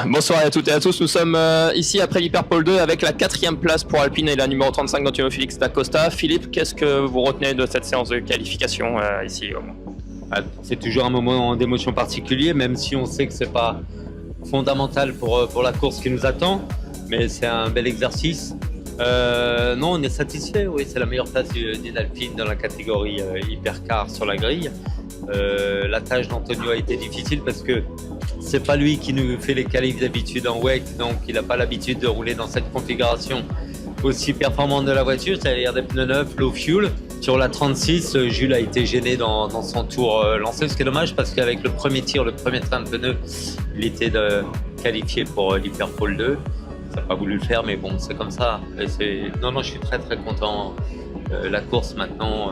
Bonsoir à toutes et à tous, nous sommes ici après l'Hyperpole 2 avec la 4e place pour Alpine et la numéro 35 d'Antonio Félix d'Acosta. Philippe, qu'est-ce que vous retenez de cette séance de qualification ici au Mans? C'est toujours un moment d'émotion particulier, même si on sait que c'est pas fondamental pour la course qui nous attend, mais c'est un bel exercice. Non, on est satisfait, oui, c'est la meilleure place d'une Alpine dans la catégorie hypercar sur la grille. La tâche d'Antonio a été difficile parce que c'est pas lui qui nous fait les qualifs d'habitude en WEC, donc il n'a pas l'habitude de rouler dans cette configuration aussi performante de la voiture, c'est-à-dire des pneus neufs, low fuel. Sur la 36, Jules a été gêné dans son tour lancé, ce qui est dommage parce qu'avec le premier tir, le premier train de pneus, il était qualifié pour l'Hyperpole 2. Ça n'a pas voulu le faire, mais bon, c'est comme ça. Non, je suis très très content. La course maintenant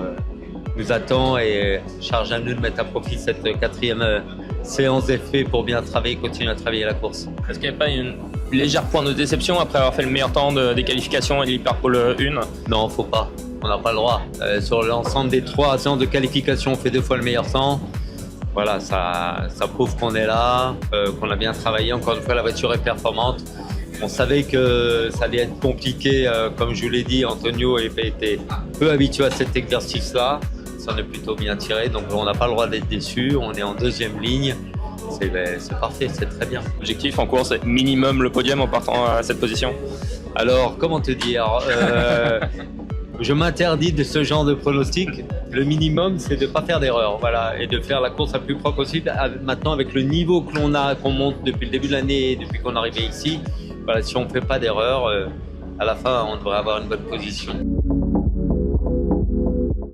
nous attend et charge à nous de mettre à profit cette 4e séance d'effet pour bien travailler, continuer à travailler la course. Est-ce qu'il n'y a pas une légère point de déception après avoir fait le meilleur temps des qualifications et de l'Hyperpole 1? Non, faut pas. On n'a pas le droit. Sur l'ensemble des 3 séances de qualification, on fait 2 fois le meilleur temps. Voilà, ça prouve qu'on est là, qu'on a bien travaillé. Encore une fois, la voiture est performante. On savait que ça allait être compliqué, comme je vous l'ai dit, Antonio était peu habitué à cet exercice-là. Ça en est plutôt bien tiré, donc on n'a pas le droit d'être déçu. On est en 2e ligne. C'est parfait, c'est très bien. L'objectif en course, c'est minimum le podium en partant à cette position. Alors, comment te dire je m'interdis de ce genre de pronostic. Le minimum, c'est de ne pas faire d'erreur, voilà, et de faire la course la plus propre possible. Maintenant, avec le niveau que l'on a, qu'on monte depuis le début de l'année, depuis qu'on est arrivé ici, voilà, si on ne fait pas d'erreur, à la fin, on devrait avoir une bonne position.